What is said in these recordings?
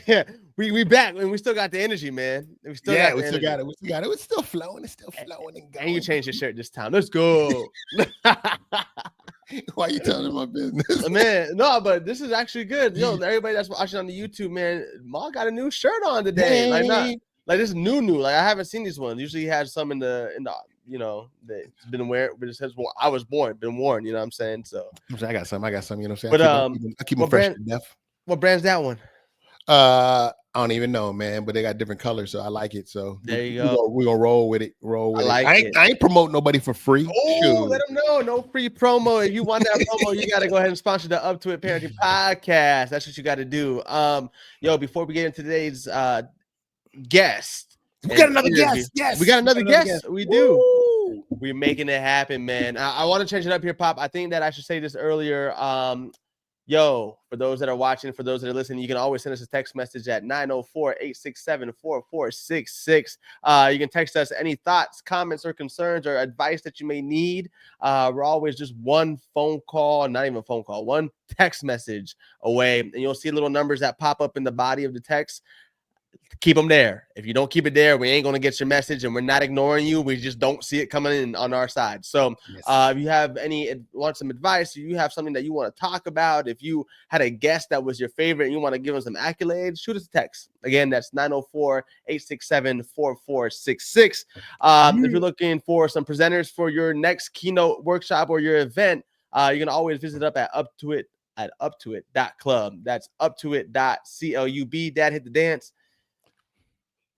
Yeah, we back and we still got the energy, man. We still got the energy. We still got it. It's still flowing. It's still flowing and going. And you changed your shirt this time. Let's go. Why are you telling my business? Man, no, but this is actually good. Yo, everybody that's watching on the YouTube, man, Ma got a new shirt on today. Hey. Like this is new. Like I haven't seen these ones. Usually he has some in the that's been wearing, but it says I was born, been worn, you know what I'm saying? So I got some, you know what I'm saying? But I keep them fresh brand, to death. What brand's that one? I don't even know, man, but they got different colors, so I like it. So there you go. We're gonna roll with it. I ain't promote nobody for free. Oh, let them know. No free promo. If you want that promo, you gotta go ahead and sponsor the Up to It Parenting Podcast. That's what you gotta do. Yo, before we get into today's guest. We got another guest. Yes, we got another guest. We do. Woo! We're making it happen, man. I want to change it up here, Pop. I think that I should say this earlier. Yo, for those that are watching, for those that are listening, you can always send us a text message at 904-867-4466. You can text us any thoughts, comments, or concerns or advice that you may need. We're always just one phone call, not even a phone call, one text message away. And you'll see little numbers that pop up in the body of the text. Keep them there. If you don't keep it there, we ain't going to get your message, and we're not ignoring you. We just don't see it coming in on our side. So if you have want some advice, if you have something that you want to talk about, if you had a guest that was your favorite and you want to give them some accolades, shoot us a text. Again, that's 904-867-4466. If you're looking for some presenters for your next keynote workshop or your event, you can always visit up at uptoit.club. That's uptoit.club. Dad hit the dance.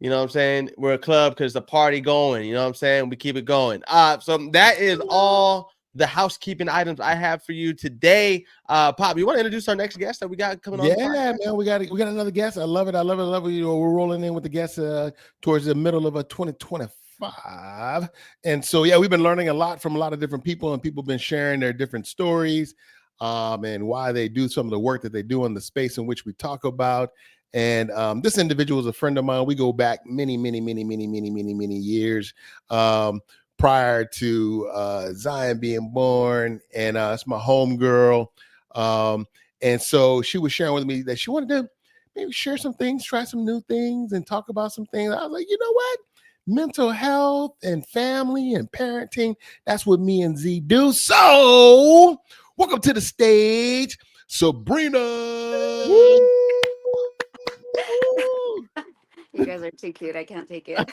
You know what I'm saying? We're a club because the party going. You know what I'm saying? We keep it going. So that is all the housekeeping items I have for you today. Pop, you want to introduce our next guest that we got coming on? Yeah, man, we got another guest. I love it. You know, we're rolling in with the guests towards the middle of 2025, and so we've been learning a lot from a lot of different people, and people have been sharing their different stories, and why they do some of the work that they do in the space in which we talk about. And this individual is a friend of mine. We go back many years prior to Zion being born, and it's my home girl. And so she was sharing with me that she wanted to maybe share some things, try some new things, and talk about some things. I was like, you know what? Mental health and family and parenting, that's what me and Z do. So welcome to the stage, Sabrina. Woo! You guys are too cute. I can't take it.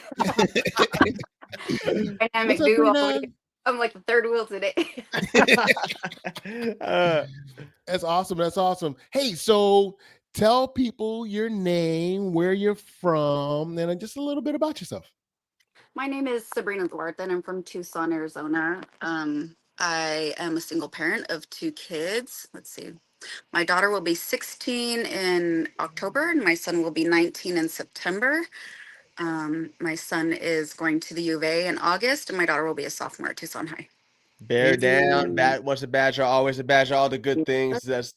Dynamic duo. I'm like the third wheel today. That's awesome. Hey, so tell people your name, where you're from, and just a little bit about yourself. My name is Sabrina Duarte, and I'm from Tucson, Arizona. I am a single parent of 2 kids. Let's see. My daughter will be 16 in October, and my son will be 19 in September. My son is going to the U of A in August, and my daughter will be a sophomore at Tucson High. Bear down. Once a badger, always a badger. All the good things. That's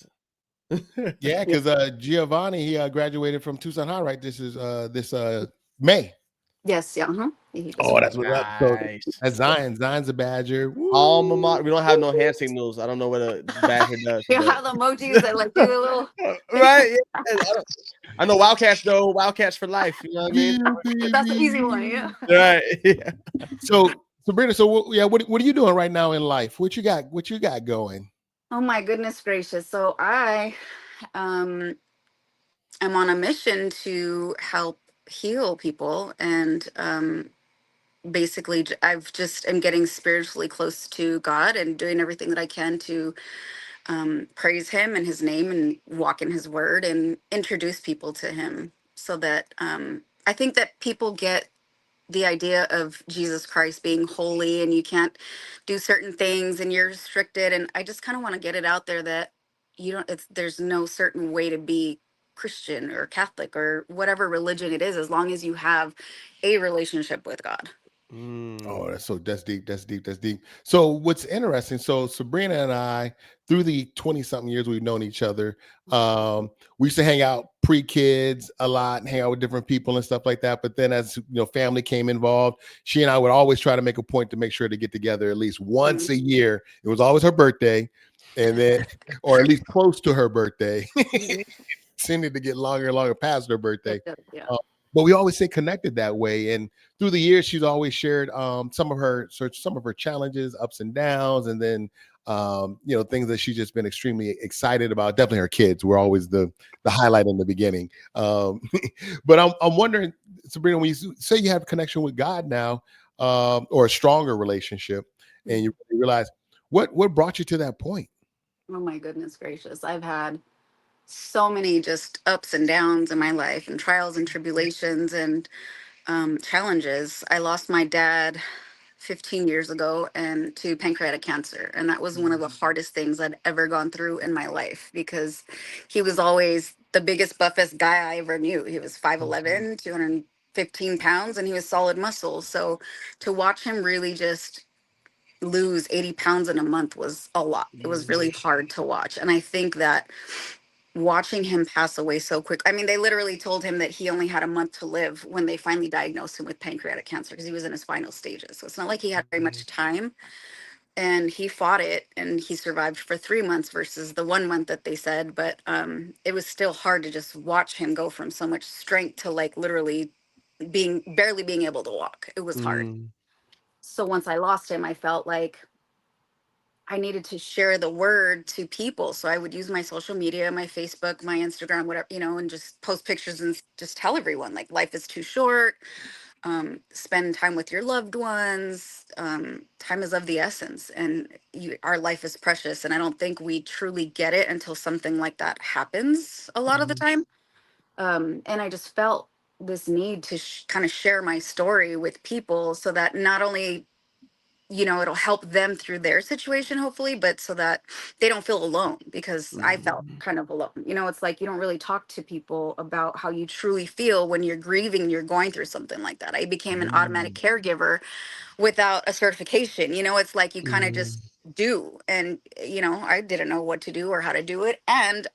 yeah, because Giovanni, he graduated from Tucson High, right? This is this May. Yes, yeah. Oh, that's what up. So that's Zion. Zion's a badger. Alma mater. We don't have no hand signals. I don't know what a badger does. You have the emojis that like do a little right. Yeah. I know Wildcats though. Wildcats for life. You know what I mean? That's the easy one. Yeah. Right. Yeah. So Sabrina, what are you doing right now in life? What you got going? Oh my goodness gracious. So I am on a mission to help heal people, and basically I'm getting spiritually close to God and doing everything that I can to praise him and his name and walk in his word and introduce people to him, so that I think that people get the idea of Jesus Christ being holy and you can't do certain things and you're restricted, and I just kind of want to get it out there that there's no certain way to be Christian or Catholic or whatever religion it is, as long as you have a relationship with God. Oh, that's deep. So what's interesting, so Sabrina and I, through the 20-something years we've known each other, we used to hang out pre-kids a lot and hang out with different people and stuff like that. But then as family came involved, she and I would always try to make a point to make sure to get together at least once a year. It was always her birthday, and then or at least close to her birthday. tended to get longer and longer past her birthday. It does, yeah. Uh, but we always stay connected that way. And through the years, she's always shared some of her challenges, ups and downs, and then things that she's just been extremely excited about. Definitely her kids were always the highlight in the beginning. But I'm wondering, Sabrina, when you say you have a connection with God now, or a stronger relationship, and you realize what brought you to that point? Oh my goodness gracious. I've had so many just ups and downs in my life and trials and tribulations and challenges. I lost my dad 15 years ago and to pancreatic cancer. And that was one of the hardest things I'd ever gone through in my life because he was always the biggest, buffest guy I ever knew. He was 5'11, 215 pounds, and he was solid muscle. So to watch him really just lose 80 pounds in a month was a lot. It was really hard to watch. And I think that watching him pass away so quick. I mean, they literally told him that he only had a month to live when they finally diagnosed him with pancreatic cancer because he was in his final stages. So it's not like he had very much time. And he fought it and he survived for 3 months versus the 1 month that they said. But it was still hard to just watch him go from so much strength to like literally barely being able to walk. It was hard. Mm. So once I lost him, I felt like I needed to share the word to people. So I would use my social media, my Facebook, my Instagram, whatever, and just post pictures and just tell everyone like life is too short. Spend time with your loved ones. Time is of the essence, and our life is precious. And I don't think we truly get it until something like that happens a lot of the time. And I just felt this need to kind of share my story with people so that not only it'll help them through their situation, hopefully, but so that they don't feel alone because I felt kind of alone. It's like you don't really talk to people about how you truly feel when you're grieving, you're going through something like that. I became an automatic caregiver without a certification. It's like you kind of just do. And, I didn't know what to do or how to do it. And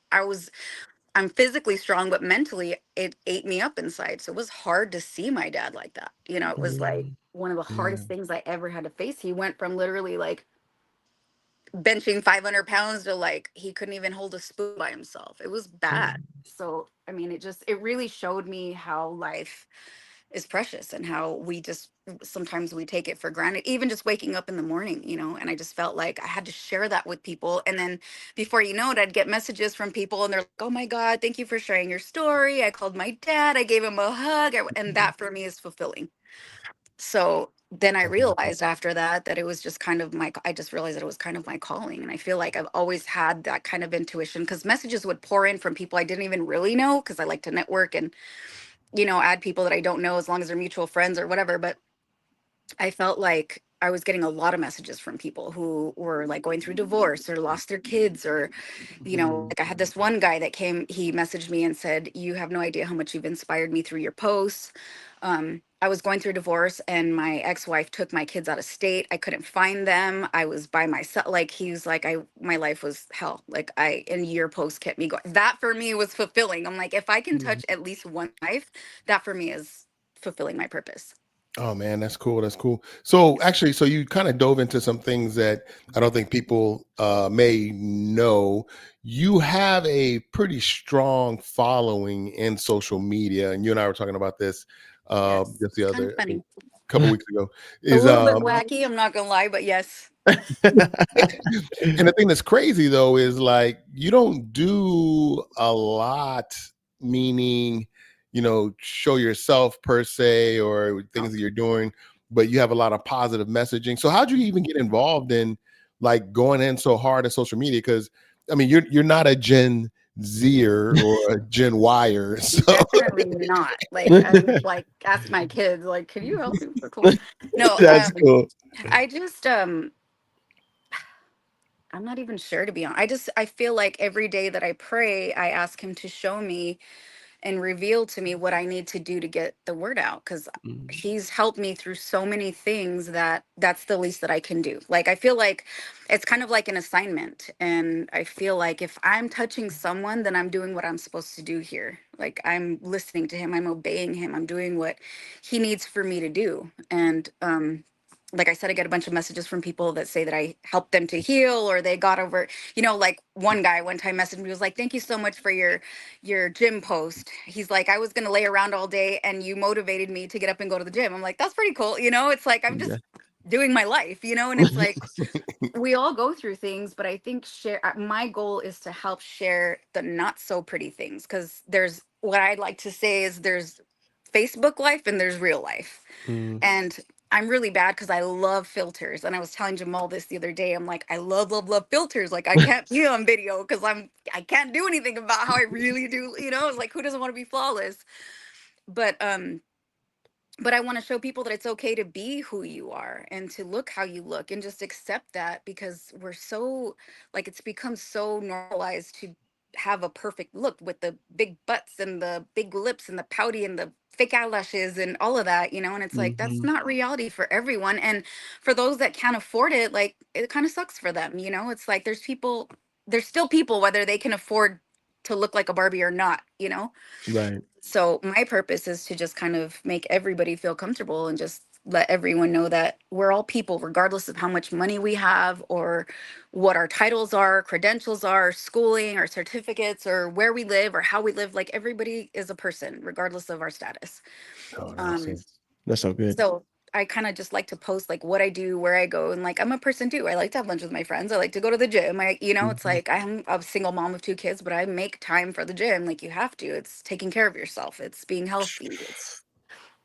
I'm physically strong, but mentally it ate me up inside. So it was hard to see my dad like that. It was like one of the Yeah. hardest things I ever had to face. He went from literally like benching 500 pounds to like he couldn't even hold a spoon by himself. It was bad. So, I mean, it really showed me how life is precious and how we just sometimes we take it for granted, even just waking up in the morning, and I just felt like I had to share that with people. And then before you know it, I'd get messages from people and they're like, oh my God, thank you for sharing your story. I called my dad, I gave him a hug. And that for me is fulfilling. So then I That's awesome. realized after that it was just kind of I just realized that it was kind of my calling. And I feel like I've always had that kind of intuition because messages would pour in from people I didn't even really know because I like to network and add people that I don't know as long as they're mutual friends or whatever. But I felt like I was getting a lot of messages from people who were like going through divorce or lost their kids or, like I had this one guy that he messaged me and said, you have no idea how much you've inspired me through your posts. I was going through divorce and my ex-wife took my kids out of state. I couldn't find them. I was by myself. Like he was like, my life was hell. Like and your post kept me going. That for me was fulfilling. I'm like, if I can touch at least one life, that for me is fulfilling my purpose. Oh man, that's cool. That's cool. So actually, so you kind of dove into some things that I don't think people may know. You have a pretty strong following in social media, and you and I were talking about this Yes. just the It's kind of other, I think, funny. couple weeks ago. A Is little bit wacky, I'm not gonna lie, but yes. And the thing that's crazy though is like you don't do a lot, meaning, show yourself per se or Oh. things that you're doing, but you have a lot of positive messaging. So how'd you even get involved in like going in so hard at social media? Because I mean, you're not a Gen Zer or a Gen Yer. So Definitely not. Like I would like ask my kids, like, can you help me with the clothes? No, That's cool. I just I'm not even sure to be honest. I feel like every day that I pray, I ask him to show me and reveal to me what I need to do to get the word out because he's helped me through so many things that's the least that I can do. Like I feel like it's kind of like an assignment and I feel like if I'm touching someone then I'm doing what I'm supposed to do here. Like I'm listening to him, I'm obeying him, I'm doing what he needs for me to do. And like I said, I get a bunch of messages from people that say that I helped them to heal, or they got over, like one guy one time messaged me, was like, thank you so much for your gym post. He's like, I was going to lay around all day and you motivated me to get up and go to the gym. I'm like, that's pretty cool. It's like, I'm Yeah. just doing my life, and it's like, we all go through things, but I think my goal is to help share the not so pretty things, because there's, what I'd like to say is, there's Facebook life and there's real life. Mm, And I'm really bad because I love filters. And I was telling Jamal this the other day. I'm like, I love, love, love filters. Like, I can't be on video because I can't do anything about how I really do. It's like, who doesn't want to be flawless? But but I want to show people that it's okay to be who you are and to look how you look, and just accept that, because we're so, like, it's become so normalized to have a perfect look with the big butts and the big lips and the pouty and the fake eyelashes and all of that, and it's like, that's mhm. not reality for everyone. And for those that can't afford it, like, it kind of sucks for them. It's like, there's still people, whether they can afford to look like a Barbie or not. Right. So my purpose is to just kind of make everybody feel comfortable and just let everyone know that we're all people, regardless of how much money we have, or what our titles are, credentials are, schooling, or certificates, or where we live, or how we live. Like, everybody is a person regardless of our status. Oh, that makes um sense. That's so good. so I kind of just like to post like what I do, where I go, and like, I'm a person too. I like to have lunch with my friends. I like to go to the gym. It's Mhm. like, I'm a single mom of 2 kids, but I make time for the gym. Like, you have to. It's taking care of yourself. It's being healthy. It's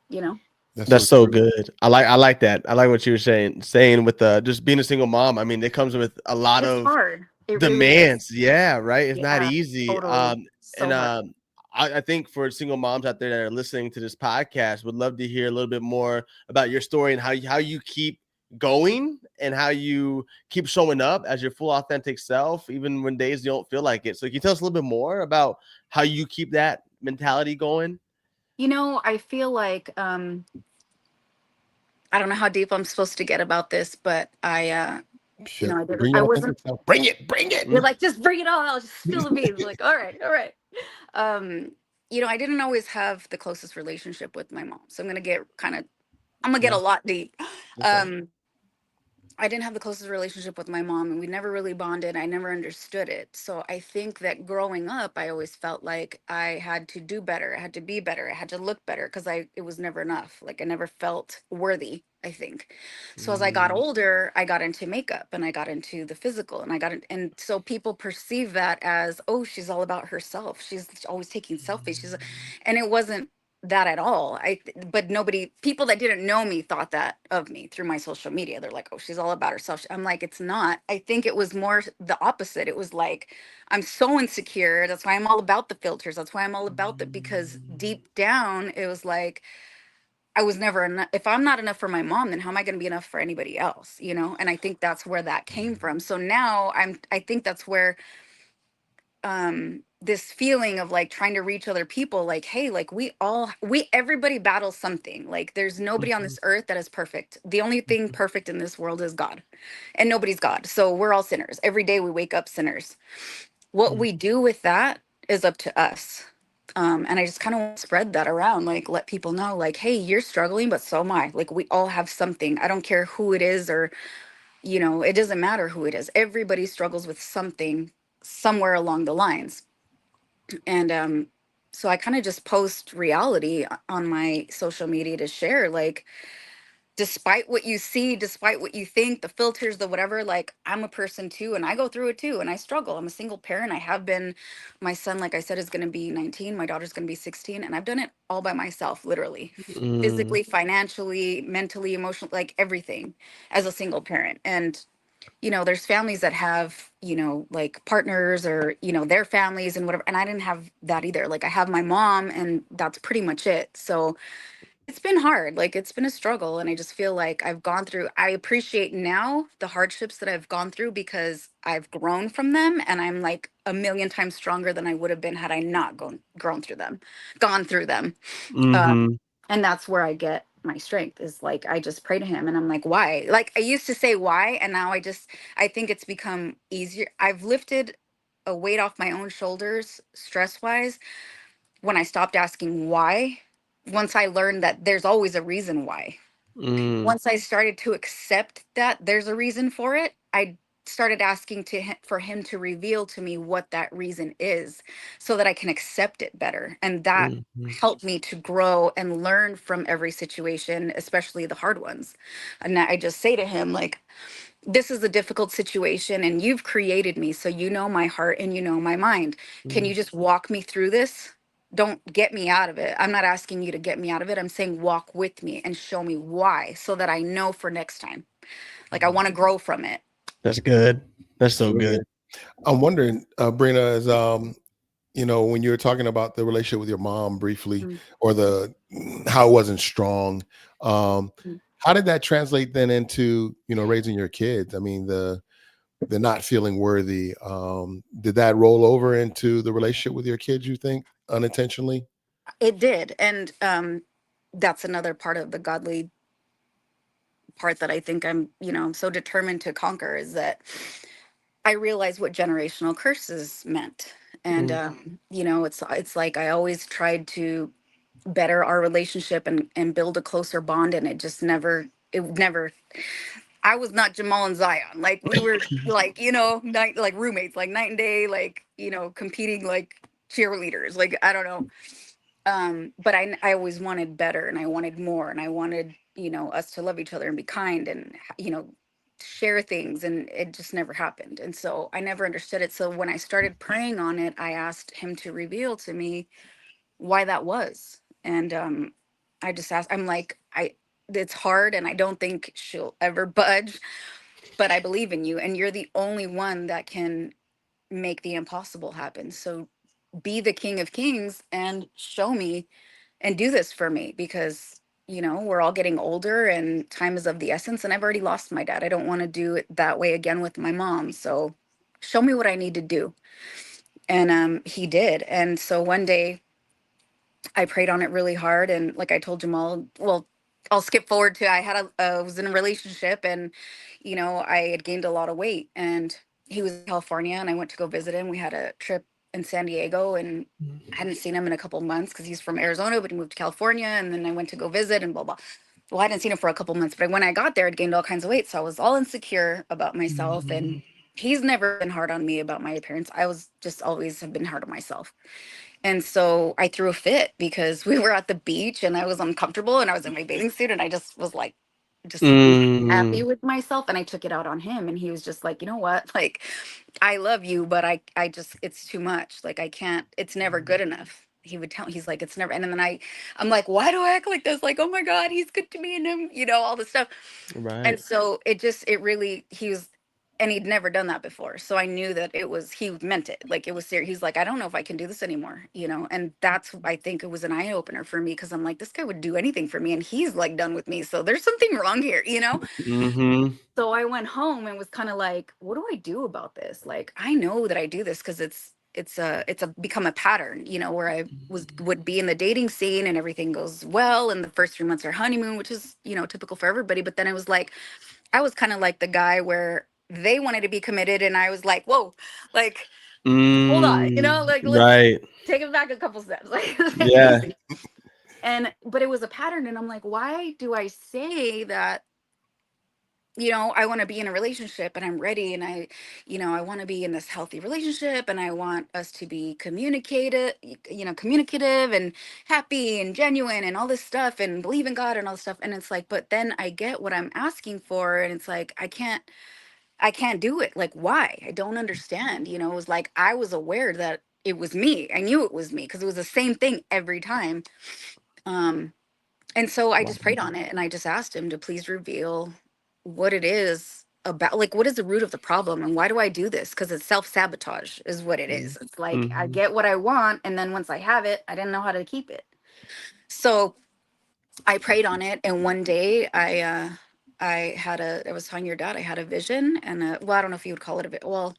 you know. That's That's so so true. good. I like that. I like what you were saying with just being a single mom. I mean, it comes with a lot It's of hard. It really is. demands. Yeah, right. It's not Yeah, easy. totally. And So hard. I think for single moms out there that are listening to this podcast, would love to hear a little bit more about your story and how you keep going and how you keep showing up as your full authentic self, even when days you don't feel like it. So can you tell us a little bit more about how you keep that mentality going? I feel like, I don't know how deep I'm supposed to get about this, but Shit. I didn't. Bring I your wasn't. authentic self. Bring it. Bring it. You're like, just bring it all out. Just spill the beans. Like, all right, all right. Um, I didn't always have the closest relationship with my mom, so I'm gonna get Yeah. a lot deep. Okay. Um, I didn't have the closest relationship with my mom, and we never really bonded. I never understood it. So I think that growing up, I always felt like I had to do better. I had to be better. I had to look better, because it was never enough. Like, I never felt worthy, I think. So as I got Mm, older, I got into makeup and I got into the physical, and and so people perceive that as, oh, she's all about herself. She's always taking selfies. And it wasn't that at all. But people that didn't know me thought that of me through my social media. They're like, oh, she's all about herself. I'm like, it's not. I think it was more the opposite. It was like, I'm so insecure. That's why I'm all about the filters. That's why I'm all about that, because deep down, it was like, I was never enough. If I'm not enough for my mom, then how am I going to be enough for anybody else? And I think that's where that came from. So now I think that's where this feeling of like trying to reach other people, like, hey, like, everybody battles something. Like, there's nobody on mhm, this earth that is perfect. The only thing perfect in this world is God, and nobody's God. So we're all sinners. Every day we wake up sinners. What mhm, we do with that is up to us. And I just kind of want to spread that around, like, let people know, like, hey, you're struggling, but so am I. Like, we all have something. I don't care who it is, or it doesn't matter who it is. Everybody struggles with something somewhere along the lines. And so I kind of just post reality on my social media to share, like, despite what you see, despite what you think, the filters, the whatever, like, I'm a person too, and I go through it too, and I struggle. I'm a single parent. I have been. My son, like I said, is going to be 19. My daughter's going to be 16, and I've done it all by myself, literally, mm, physically, financially, mentally, emotionally, like, everything, as a single parent. And there's families that have, like, partners, or, their families and whatever. And I didn't have that either. Like, I have my mom, and that's pretty much it. So it's been hard. Like, it's been a struggle. And I just feel like I appreciate now the hardships that I've gone through, because I've grown from them, and I'm like a million times stronger than I would have been had I not gone through them. mhm, And that's where I get my strength, is like, I just pray to him, and I'm like, why? Like, I used to say why, and now I think it's become easier. I've lifted a weight off my own shoulders, stress wise, when I stopped asking why. Once I learned that there's always a reason why. Mm, Once I started to accept that there's a reason for it, I started asking for him to reveal to me what that reason is so that I can accept it better. And that mhm, helped me to grow and learn from every situation, especially the hard ones. And I just say to him, like, this is a difficult situation and you've created me, so you know my heart and you know my mind. Can mm, you just walk me through this? Don't get me out of it. I'm not asking you to get me out of it. I'm saying walk with me and show me why, so that I know for next time. Like, I want to grow from it. that's good. That's so Really? good. I'm wondering, Brina, is when you were talking about the relationship with your mom briefly, Mm, or the how it wasn't strong, um, mm. how did that translate then into raising your kids? I mean, the not feeling worthy. Did that roll over into the relationship with your kids, you think, unintentionally? It did. And that's another part of the godly part that I think I'm so determined to conquer, is that I realized what generational curses meant. And Mm, it's like I always tried to better our relationship and build a closer bond, and it never I was not Jamal and Zion. Like, we were like, night, like roommates, like night and day, like, competing like cheerleaders. Like, I don't know. But I always wanted better, and I wanted more, and I wanted, us to love each other and be kind, and share things, and it just never happened. And so I never understood it. So when I started praying on it, I asked him to reveal to me why that was. And I just asked, I'm like, I it's hard and I don't think she'll ever budge, but I believe in you, and you're the only one that can make the impossible happen. So be the King of Kings and show me and do this for me, because we're all getting older and time is of the essence, and I've already lost my dad. I don't want to do it that way again with my mom. So show me what I need to do. And he did. And so one day I prayed on it really hard, and like I told Jamal, well, I'll skip forward to, I was in a relationship, and I had gained a lot of weight, and he was in California, and I went to go visit him. We had a trip in San Diego, and I hadn't seen him in a couple months because he's from Arizona, but he moved to California, and then I went to go visit and blah blah. Well, I hadn't seen him for a couple months, but when I got there, I'd gained all kinds of weight, so I was all insecure about myself. mm, And he's never been hard on me about my appearance. I was just always have been hard on myself. And so I threw a fit because we were at the beach and I was uncomfortable and I was in my bathing suit, and I just was like, just happy mm, with myself. And I took it out on him, and he was just like, you know what? Like, I love you, but I just, it's too much. Like, I can't, it's never good enough. He would tell, he's like, it's never. And then I'm like, why do I act like this? Like, oh my God, he's good to me, and him, all this stuff. And right. so it really, he was, and he'd never done that before. So I knew that he meant it. Like, it was serious. He's like, I don't know if I can do this anymore, and that's, I think it was an eye opener for me, because I'm like, this guy would do anything for me, and he's like done with me. So there's something wrong here. Mm-hmm. So I went home and was kind of like, what do I do about this? Like, I know that I do this because it's a become a pattern, where I would be in the dating scene and everything goes well, and the first 3 months are honeymoon, which is, typical for everybody. But then it was like, I was kind of like the guy where they wanted to be committed, and I was like, whoa, like, hold on, Mm, like, let's right. take it back a couple steps, like, take it Yeah. easy. But it was a pattern, and I'm like, why do I say that? I want to be in a relationship and I'm ready, and I want to be in this healthy relationship, and I want us to be communicative and happy and genuine and all this stuff, and believe in God and all this stuff. And it's like, but then I get what I'm asking for, and it's like, I can't do it. Like, why? I don't understand. It was like, I was aware that it was me. I knew it was me because it was the same thing every time. Um, and so I Wow. just prayed on it, and I just asked him to please reveal what it is about, like, what is the root of the problem, and why do I do this? Because it's self-sabotage is what it is. It's like, I Mm-hmm. get what I want, and then once I have it, I didn't know how to keep it. So I prayed on it, and one day I was telling your dad, I had a vision, and well, I don't know if you would call it well,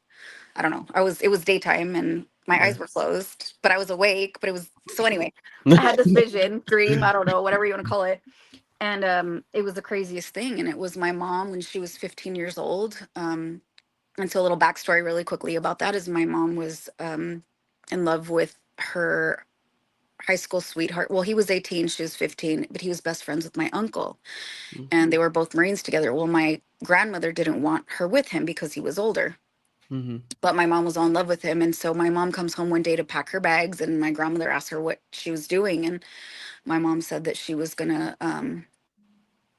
I don't know. It was daytime and my Yeah. eyes were closed, but I was awake. But it was, so anyway, I had this vision, dream, I don't know, whatever you want to call it. And it was the craziest thing. And it was my mom when she was 15 years old. And so a little backstory really quickly about that is my mom was in love with her high school sweetheart. Well, he was 18, she was 15, but he was best friends with my uncle, Mm. and they were both Marines together. Well, my grandmother didn't want her with him because he was older, Mm-hmm. but my mom was all in love with him. And so my mom comes home one day to pack her bags, and my grandmother asked her what she was doing. And my mom said that she was going to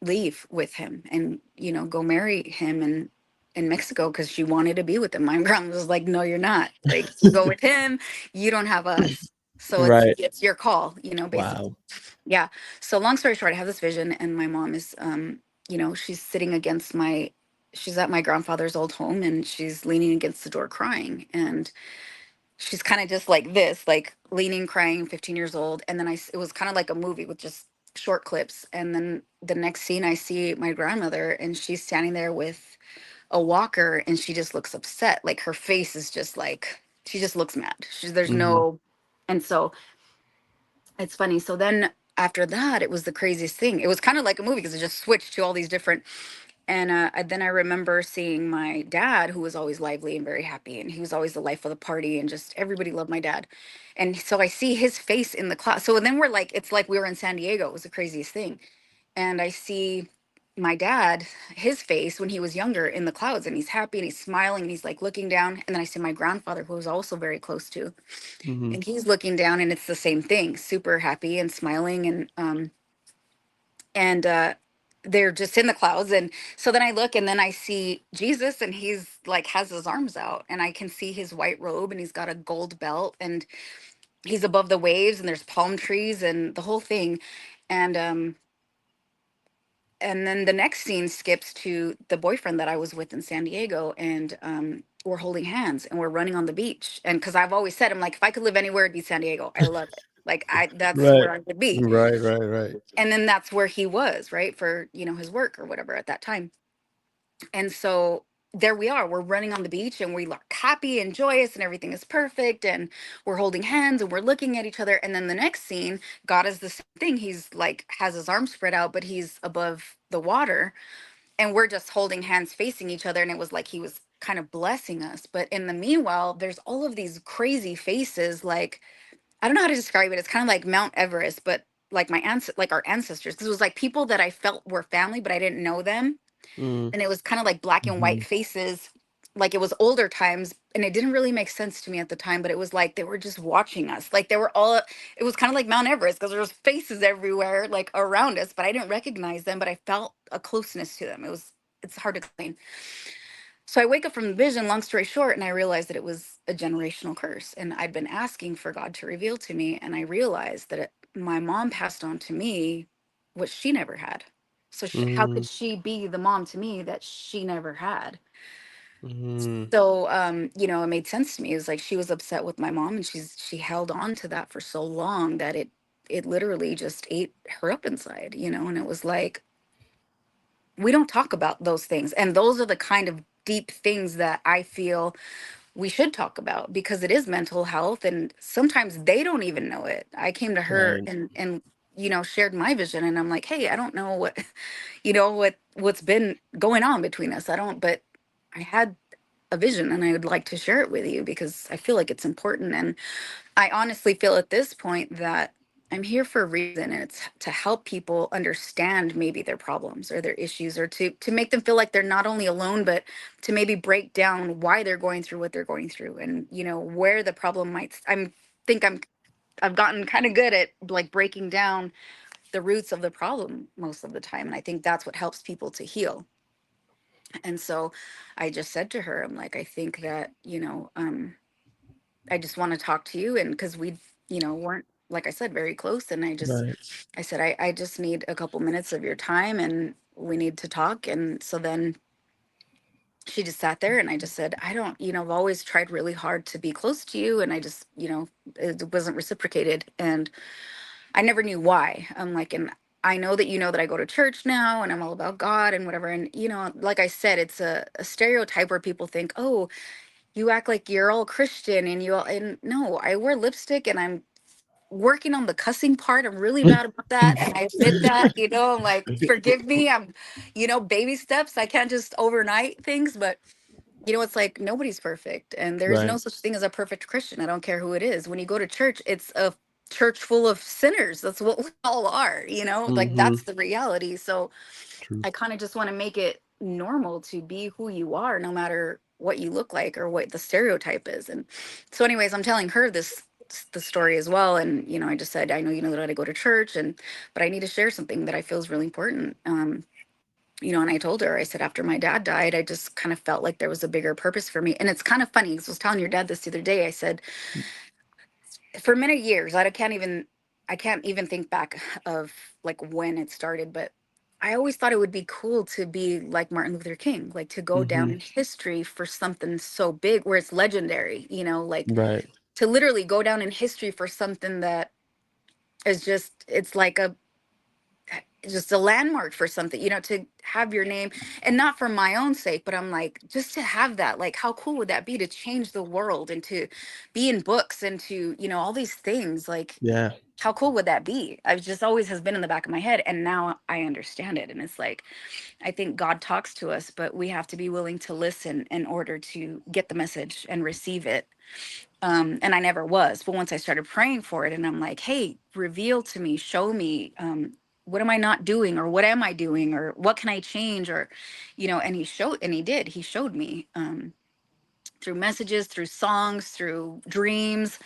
leave with him and, you know, go marry him in Mexico because she wanted to be with him. My grandma was like, no, you're not. Like, you go with him, you don't have us. So Right. it's your call, you know, basically. Wow. Yeah. So long story short, I have this vision, and my mom is you know, she's sitting against my she's at my grandfather's old home, and she's leaning against the door crying, and she's kind of just like this, like leaning, crying, 15 years old. And then it was kind of like a movie with just short clips. And then the next scene, I see my grandmother, and she's standing there with a walker, and she just looks upset. Like her face is just like, she just looks mad. There's Mm-hmm. no, and so it's funny. So then after that, it was the craziest thing. It was kind of like a movie because it just switched to all these different. And then I remember seeing my dad, who was always lively and very happy, and he was always the life of the party, and just everybody loved my dad. And so I see his face in the cloud. So then we're like, it's like we were in San Diego. It was the craziest thing. And I see my dad, his face when he was younger in the clouds, and he's happy and he's smiling and he's like looking down. And then I see my grandfather, who was also very close to, Mm-hmm. and he's looking down, and it's the same thing, super happy and smiling. And they're just in the clouds. And so then I look, and then I see Jesus, and he's like has his arms out, and I can see his white robe, and he's got a gold belt, and he's above the waves, and there's palm trees and the whole thing. And um and then the next scene skips to the boyfriend that I was with in San Diego, and we're holding hands, and we're running on the beach. And because I've always said, I'm like, if I could live anywhere, it'd be San Diego. I love it. Like, that's Right. where I would be. Right, right, right. And then that's where he was, right, for, you know, his work or whatever at that time. And so there we are, we're running on the beach, and we look happy and joyous, and everything is perfect, and we're holding hands, and we're looking at each other. And then the next scene, God is the same thing. He's like has his arms spread out, but he's above the water, and we're just holding hands facing each other. And it was like he was kind of blessing us. But in the meanwhile, there's all of these crazy faces. Like, I don't know how to describe it. It's kind of like Mount Everest, but like like our ancestors, because it was like people that I felt were family, but I didn't know them. Mm-hmm. And it was kind of like black and white faces. Like, it was older times, and it didn't really make sense to me at the time, but it was like they were just watching us. Like, they were all, it was kind of like Mount Everest, because there was faces everywhere, like around us, but I didn't recognize them, but I felt a closeness to them. It's hard to explain. So I wake up from the vision, long story short, and I realized that it was a generational curse. And I'd been asking for God to reveal to me. And I realized that my mom passed on to me what she never had. So how Mm-hmm. could she be the mom to me that she never had? Mm-hmm. So, you know, it made sense to me. It was like she was upset with my mom, and she held on to that for so long that it literally just ate her up inside, you know. And it was like, we don't talk about those things. And those are the kind of deep things that I feel we should talk about, because it is mental health, and sometimes they don't even know it. I came to her Right. and you know, shared my vision, and I'm like, hey, I don't know what you know what's been going on between us. I don't, but I had a vision, and I would like to share it with you because I feel like it's important. And I honestly feel at this point that I'm here for a reason, and it's to help people understand maybe their problems or their issues, or to make them feel like they're not only alone, but to maybe break down why they're going through what they're going through, and you know, where the problem might. I've gotten kind of good at like breaking down the roots of the problem most of the time, and I think that's what helps people to heal. And so I just said to her, I'm like, I think that, you know, I just want to talk to you. And because we, you know, weren't, like I said, very close. And Right. I said, I just need a couple minutes of your time, and we need to talk. And so then she just sat there, and I just said, I don't, you know, I've always tried really hard to be close to you. And I just, you know, it wasn't reciprocated. And I never knew why. I'm like, and I know that I go to church now, and I'm all about God and whatever. And, you know, like I said, it's a stereotype where people think, oh, you act like you're all Christian, and and no, I wear lipstick, and I'm working on the cussing part. I'm really bad about that. And I admit that, you know, I'm like, forgive me. You know, baby steps. I can't just overnight things, but you know, it's like nobody's perfect, and there's no Right. such thing as a perfect Christian. I don't care who it is. When you go to church, it's a church full of sinners. That's what we all are, you know, like Mm-hmm. that's the reality. So True. I kind of just want to make it normal to be who you are, no matter what you look like or what the stereotype is. And so, anyways, I'm telling her the story as well. And you know, I just said, I know you know that I go to church, and but I need to share something that I feel is really important. You know, and I told her, I said, after my dad died, I just kind of felt like there was a bigger purpose for me. And it's kind of funny because I was telling your dad this the other day. I said, for many years, I can't even think back of like when it started, but I always thought it would be cool to be like Martin Luther King, like to go down Mm-hmm. in history for something so big where it's legendary, you know, like Right. to literally go down in history for something that is it's like a just a landmark for something, you know, to have your name, and not for my own sake, but I'm like, just to have that, like, how cool would that be to change the world and to be in books and to, you know, all these things, like, Yeah. how cool would that be? I've just always has been in the back of my head, and now I understand it. And it's like, I think God talks to us, but we have to be willing to listen in order to get the message and receive it. And I never was, but once I started praying for it, and I'm like, hey, reveal to me, show me, what am I not doing, or what am I doing, or what can I change, or, you know, and he did, he showed me, through messages, through songs, through dreams,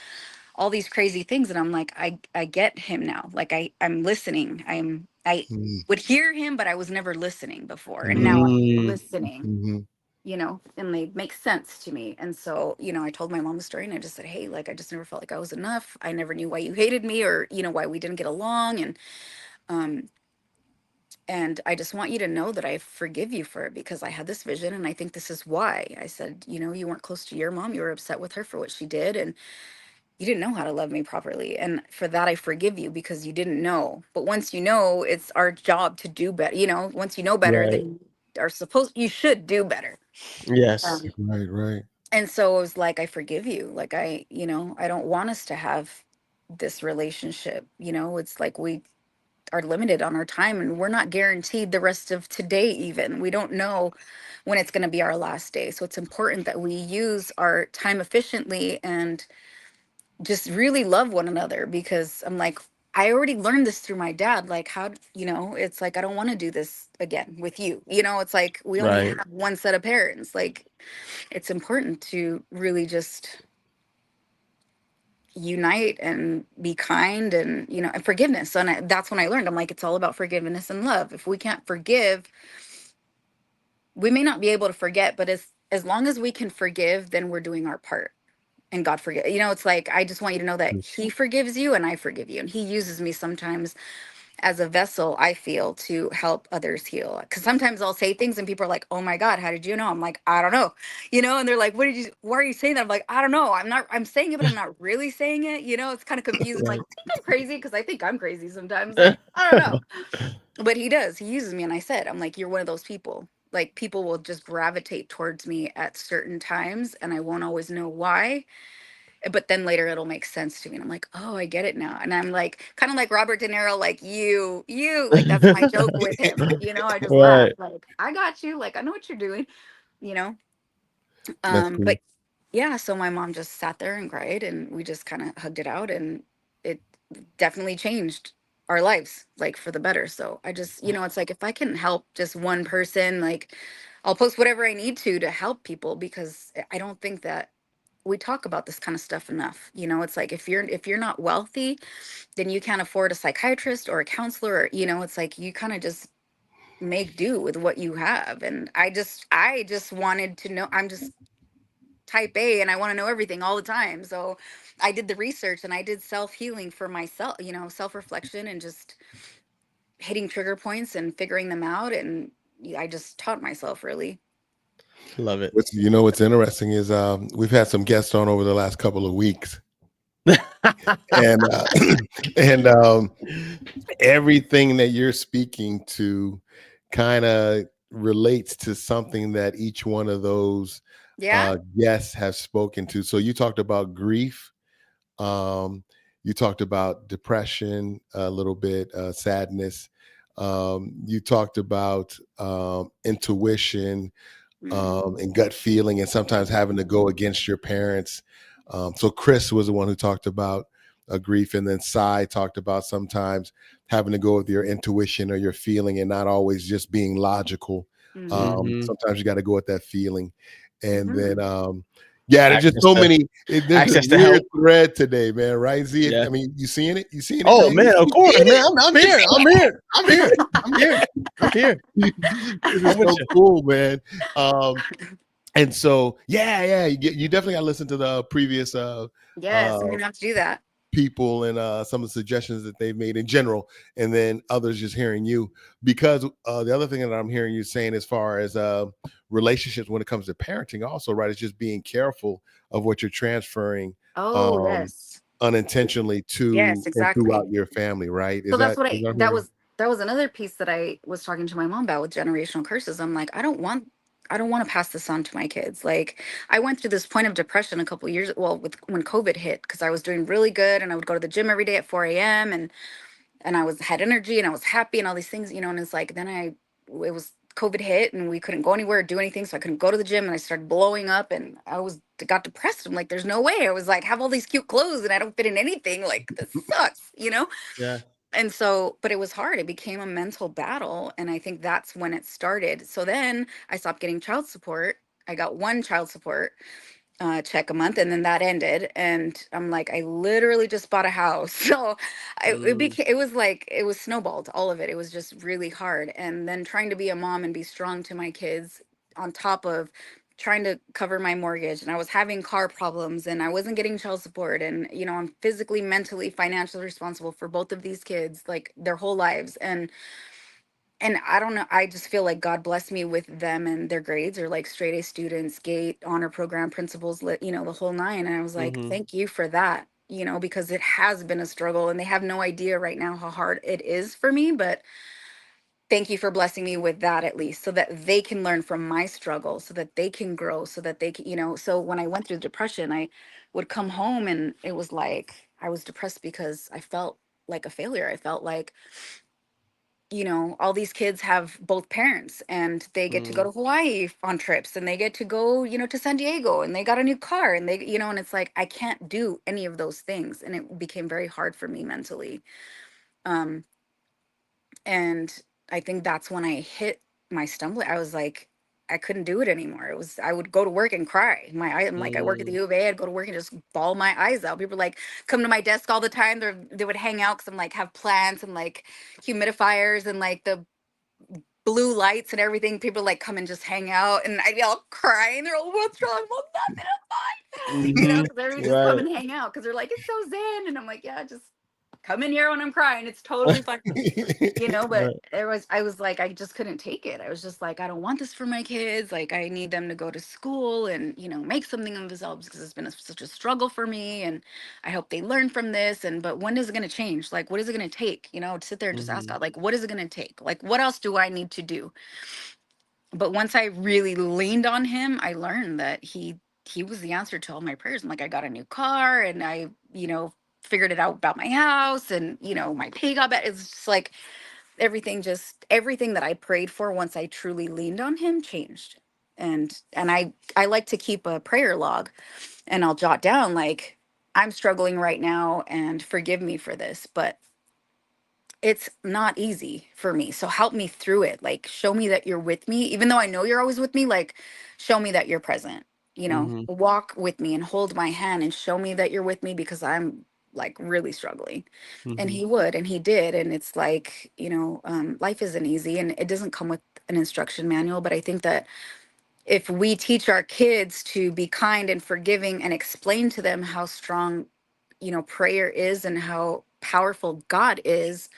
all these crazy things. And I'm like, I get him now. Like I'm listening. I Mm-hmm. would hear him, but I was never listening before. And now I'm Mm. listening, Mm-hmm. you know, and they make sense to me. And so, you know, I told my mom the story, and I just said, hey, like, I just never felt like I was enough. I never knew why you hated me, or, you know, why we didn't get along. Um, and I just want you to know that I forgive you for it, because I had this vision, and I think this is why. I said, you know, you weren't close to your mom. You were upset with her for what she did. And you didn't know how to love me properly. And for that, I forgive you, because you didn't know. But once you know, it's our job to do better. You know, once you know better, Right. then you should do better. Yes. Um, Right, right. and so it was like, I forgive you. Like, you know, I don't want us to have this relationship. You know, it's like we are limited on our time, and we're not guaranteed the rest of today, even. We don't know when it's going to be our last day. So it's important that we use our time efficiently and just really love one another, because I'm like, I already learned this through my dad. Like, you know, it's like, I don't want to do this again with you. You know, it's like, we only Right. have one set of parents. Like, it's important to really just unite and be kind, and, you know, and forgiveness. And that's when I learned, I'm like, it's all about forgiveness and love. If we can't forgive, we may not be able to forget, but as long as we can forgive, then we're doing our part. And God forgive, you know, it's like, I just want you to know that he forgives you and I forgive you. And he uses me sometimes as a vessel, I feel, to help others heal. Because sometimes I'll say things and people are like, oh my God, how did you know? I'm like, I don't know. You know, and they're like, why are you saying that? I'm like, I don't know. I'm saying it, but I'm not really saying it. You know, it's kind of confusing. Like, Right. I think I'm crazy, because I think I'm crazy sometimes. Like, I don't know. But he does. He uses me. And I said, I'm like, you're one of those people. Like, people will just gravitate towards me at certain times, and I won't always know why, but then later it'll make sense to me, and I'm like, oh, I get it now. And I'm like, kind of like Robert De Niro, like, you, like, that's my joke with him, you know. I just laugh, Right. like, I got you, like, I know what you're doing, you know. That's cool. But yeah, so my mom just sat there and cried, and we just kind of hugged it out, and it definitely changed our lives, like, for the better. So I just, you know, it's like, if I can help just one person, like, I'll post whatever I need to help people, because I don't think that we talk about this kind of stuff enough. You know, it's like, if you're not wealthy, then you can't afford a psychiatrist or a counselor, or, you know, it's like, you kind of just make do with what you have. And I just wanted to know. I'm just type A, and I want to know everything all the time. So I did the research, and I did self-healing for myself, you know, self-reflection, and just hitting trigger points and figuring them out. And I just taught myself, really. Love it. What's you know what's interesting is we've had some guests on over the last couple of weeks, and and everything that you're speaking to kind of relates to something that each one of those Yeah. guests have spoken to. So you talked about grief. Um, you talked about depression a little bit, sadness. You talked about intuition, Mhm. and gut feeling, and sometimes having to go against your parents. So Chris was the one who talked about grief. And then Sai talked about sometimes having to go with your intuition or your feeling and not always just being logical. Mhm. Sometimes you got to go with that feeling. And Mhm. then yeah, there's just Access so to many. There's this access to weird help. thread today, man. Right? Z, Yeah. I mean, you seeing it? You seeing it, Oh Dave? man, of You course, seeing man. it? I'm You here. I'm seeing here. I'm here. I'm here. I'm here. it? This I'm is with so you. cool, man. And so, yeah, you definitely got to listen to the previous Yes, uh I'm gonna have to do that. people and some of the suggestions that they've made in general, and then others just hearing you. Because the other thing that I'm hearing you saying as far as relationships when it comes to parenting also, right, is just being careful of what you're transferring Oh, um yes. unintentionally to Yes, and exactly. throughout your family, right? So that's Is that what I'm hearing? that was another piece that I was talking to my mom about with generational curses. I'm like, I don't want to pass this on to my kids. Like, I went through this point of depression a couple of years, well, with when COVID hit, because I was doing really good and I would go to the gym every day at 4 a.m. and I was had energy and I was happy and all these things, you know, and it's like then it was COVID hit and we couldn't go anywhere or do anything. So I couldn't go to the gym and I started blowing up and I was got depressed. I'm like, there's no way. I was like, have all these cute clothes and I don't fit in anything. Like this sucks, you know? Yeah. And so, but it was hard. It became a mental battle. And I think that's when it started. So then I stopped getting child support. I got one child support check a month, and then that ended. And I'm like, I literally just bought a house. So it Mm, became, it was like, it was snowballed, all of it. It was just really hard. And then trying to be a mom and be strong to my kids on top of trying to cover my mortgage, and I was having car problems and I wasn't getting child support, and you know, I'm physically, mentally, financially responsible for both of these kids like their whole lives. And I don't know, I just feel like God blessed me with them, and their grades are like straight A students, GATE, honor program, principals, you know, the whole nine. And I was like, mhm. thank you for that, you know, because it has been a struggle and they have no idea right now how hard it is for me. But thank you for blessing me with that, at least, so that they can learn from my struggle, so that they can grow, so that they can, you know. So when I went through depression, I would come home and it was like I was depressed because I felt like a failure. I felt like, you know, all these kids have both parents and they get to go Mm, to Hawaii on trips and they get to go, you know, to San Diego and they got a new car and they, you know, and it's like I can't do any of those things. And it became very hard for me mentally. Um, and I think that's when I hit my stumbling. I was like, I couldn't do it anymore. It was, I would go to work and cry. I'm like, I work at the mm, U of A. I'd go to work and just bawl my eyes out. People like come to my desk all the time. They would hang out because I'm like have plants and like humidifiers and like the blue lights and everything. People like come and just hang out, and I'd be all crying. They're all, "What's wrong?" Well, nothing. I'm fine. You know, mhm. because they would just come Right. and hang out because they're like, it's so zen, and I'm like, yeah, just come in here when I'm crying. It's totally fine. You know, but Right. I was like, I just couldn't take it. I was just like, I don't want this for my kids. Like, I need them to go to school and, you know, make something of themselves because it's been such a struggle for me. And I hope they learn from this. And, but when is it going to change? Like, what is it going to take? You know, to sit there and just ask Mhm. God, like, what is it going to take? Like, what else do I need to do? But once I really leaned on him, I learned that he was the answer to all my prayers. I'm like, I got a new car and I, you know, figured it out about my house and, you know, my pay got better. It's just like, everything that I prayed for once I truly leaned on him changed. And I like to keep a prayer log, and I'll jot down like, I'm struggling right now and forgive me for this, but it's not easy for me. So help me through it. Like, show me that you're with me even though I know you're always with me. Like, show me that you're present. You know, Mhm. walk with me and hold my hand and show me that you're with me because I'm like really struggling. And Mhm. he would, and he did. And it's like, you know, life isn't easy and it doesn't come with an instruction manual. But I think that if we teach our kids to be kind and forgiving and explain to them how strong, you know, prayer is and how powerful God is,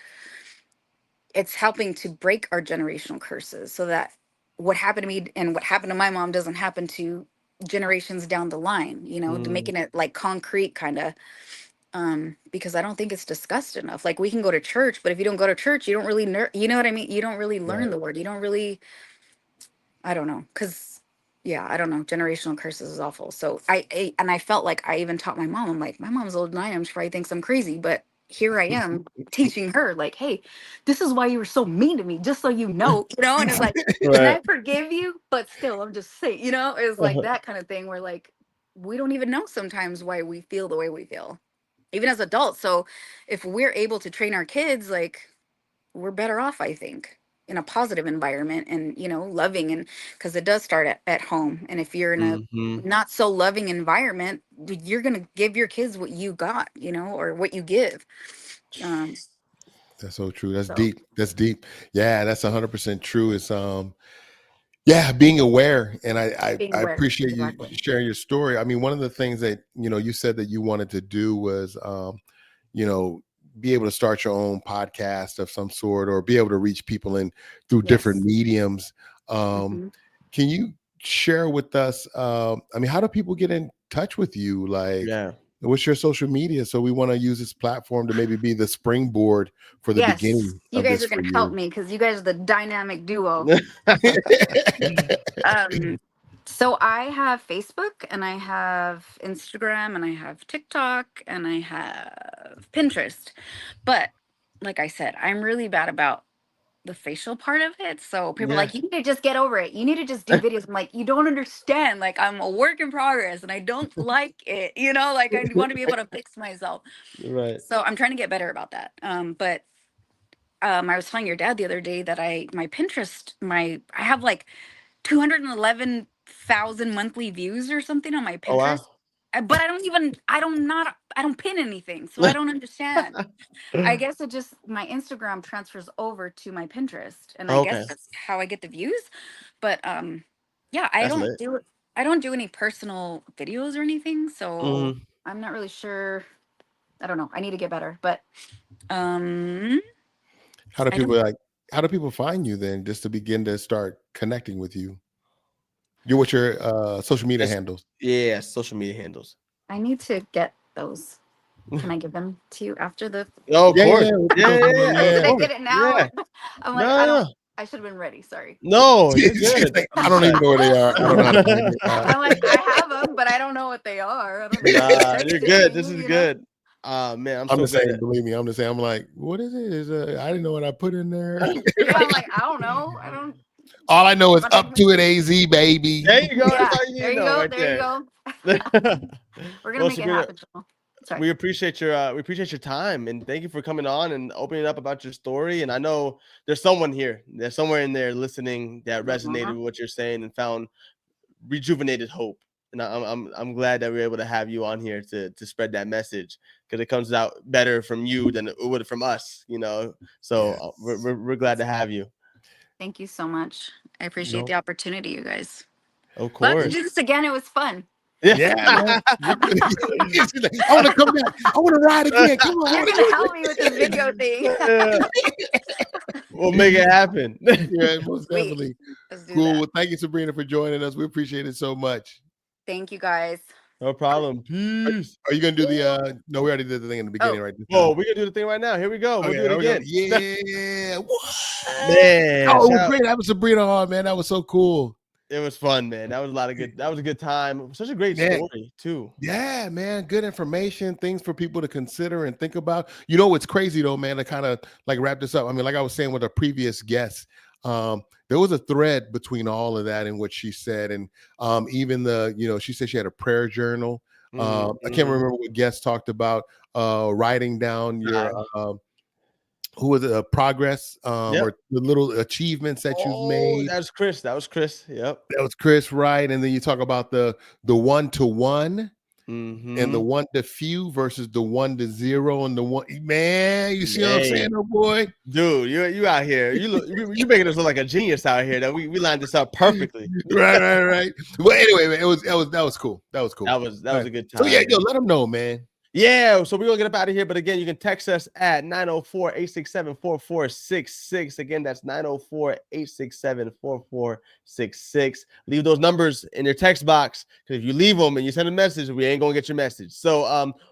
it's helping to break our generational curses so that what happened to me and what happened to my mom doesn't happen to generations down the line, you know, to Mm, making it like concrete kind of. Because I don't think it's discussed enough. Like, we can go to church, but if you don't go to church, you don't really you know what I mean? You don't really learn Right. the word. You don't really, I don't know, because yeah, I don't know. Generational curses is awful. So and I felt like I even taught my mom. I'm like, my mom's older than I am. She probably thinks I'm crazy, but here I am teaching her, like, hey, this is why you were so mean to me, just so you know. And it's like, and right. I forgive you, but still, I'm just saying, you know, it's like that kind of thing where like we don't even know sometimes why we feel the way we feel. even as adults. So if we're able to train our kids, like, we're better off, I think, in a positive environment, and, loving, and because it does start at home. And if you're in a Mm-hmm. not so loving environment, you're going to give your kids what you got, or what you give. Um, That's so true. That's so deep. That's deep. Yeah, that's 100% true. It's yeah, being aware. And being I aware. appreciate you Exactly. sharing your story. I mean, one of the things that, you said that you wanted to do was you know, be able to start your own podcast of some sort, or be able to reach people in through different Yes. mediums. Hmm. Can you share with us, I mean, how do people get in touch with you? Like, Yeah. what's your social media? So we want to use this platform to maybe be the springboard for the Yes. beginning You of guys this are for going to help you. me because you guys are the dynamic duo. Um, so I have Facebook, and I have Instagram, and I have TikTok, and I have Pinterest. But like I said, I'm really bad about the facial part of it. So people are Yeah. like, you need to just get over it. You need to just do videos. I'm like, you don't understand. Like, I'm a work in progress and I don't like it. Like, I want to be able to fix myself. Right. So I'm trying to get better about that. But I was telling your dad the other day that my Pinterest, I have like 211,000 monthly views or something on my Oh Pinterest. wow. But I don't pin anything. So I don't understand. I guess it just, my Instagram transfers over to my Pinterest, and I guess Okay. that's how I get the views. But yeah, That's lit. I don't do any personal videos or anything, so Mm-hmm. I'm not really sure. I don't know. I need to get better. But um How do I don't people like? How do people find you then, just to begin to start connecting with you? What's your social media That's handles? yeah. Social media handles. I need to get those. Can I give them to you after the Oh, of Yeah, yeah, course. yeah. We can Yeah, go yeah, through them. yeah. Of Should Yeah. I course. get it now? Yeah. I'm like, No, no, I should have been ready. Sorry. no. You're She's good. like, I You're don't even good. know where they are. I don't know how to find it. I'm like, I have them, but I don't know what they are. I don't know where to Nah, text you're it to good. This you, is good. Man, I'm I'm so the glad same. that. Believe me, I'm the same. I'm like, what is it? I didn't know what I put in there. Yeah, I'm like, I don't know. I don't All I know is contact up to it, messages. AZ baby. There you go. That's Yeah, all you need there to you know go. right There you there. go. We're gonna Well, make it Sabrina, happen, Joel. Sorry. we appreciate your time, and thank you for coming on and opening up about your story. And I know there's someone here, there's somewhere in there listening that resonated Uh-huh. with what you're saying and found rejuvenated hope. And I'm glad that we're able to have you on here to spread that message, because it comes out better from you than it would from us. So Yeah. we're glad to have you. Thank you so much. I appreciate No. the opportunity, you guys. Of Let's do course. this again. It was fun. Yeah. Yeah, man. She's like, I want to come back. I want to ride again. Come on. I You're want gonna to help me with this video thing. We'll make it happen. Yeah, most Sweet. definitely. Let's do Cool. that. Well, thank you, Sabrina, for joining us. We appreciate it so much. Thank you guys. No problem. Are, Peace. are you gonna do the no, we already did the thing in the beginning, Oh, right? This Whoa, time. we can do the thing right now. Here we go. We'll Okay, do it here we go. again. Yeah. What? Man, Oh, it shout was out. great. That was Sabrina Hall, man. That was so cool. It was fun, man. That was a lot of good. That was a good time. Such a great Man, story too. yeah, man. Good information, things for people to consider and think about. You know what's crazy though, man, to kind of like wrap this up. I mean, like I was saying with a previous guest, there was a thread between all of that and what she said. And even she said she had a prayer journal. I can't Mm-hmm. remember what guest talked about writing down your Nah. who was it, progress Yep. or the little achievements that you've Oh, made. that was Chris. That was Chris. Yep. That was Chris, right? And then you talk about the one-to-one and the Mm-hmm. one to few versus the 1 to 0 and the one. Man, you see what I'm saying, Hey, oh boy? dude, you out here. You making us look like a genius out here. That we lined this up perfectly. Right, right, right. Well, anyway, man, that was cool. That was cool. That All was right. a good So yeah, time, yo, man. let them know, man. Yeah, so we're gonna get up out of here. But again, you can text us at 904-867-4466. Again, that's 904-867-4466. Leave those numbers in your text box, because if you leave them and you send a message, we ain't gonna get your message. So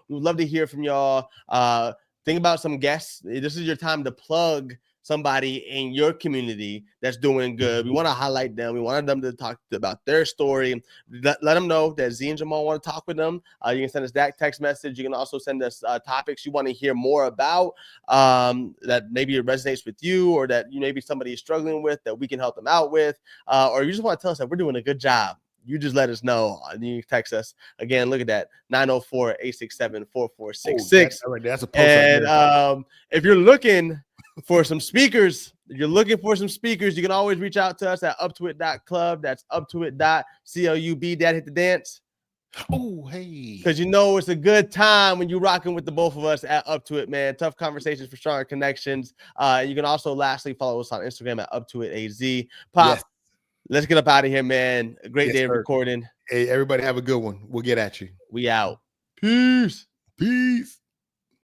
we would love to hear from y'all. Think about some guests. This is your time to plug somebody in your community that's doing good. We want to highlight them. We want them to talk about their story. Let them know that Z and Jamal want to talk with them. You can send us that text message. You can also send us topics you want to hear more about, that maybe it resonates with you, or that maybe somebody is struggling with that we can help them out with, or you just want to tell us that we're doing a good job. you just let us know. You text us again. Look at that, 904-867-4466. That's a post And right if you're looking for some speakers, you can always reach out to us at uptoit.club. That's uptoit.club. Dad, hit the dance. Oh, hey. Because it's a good time when you're rocking with the both of us at Up To It, man. Tough conversations for stronger connections. You can also lastly follow us on Instagram at UpToItAZ. Pop, Yes. let's get up out of here, man. A great day of sir. recording. Hey, everybody have a good one. We'll get at you. We out. Peace. Peace.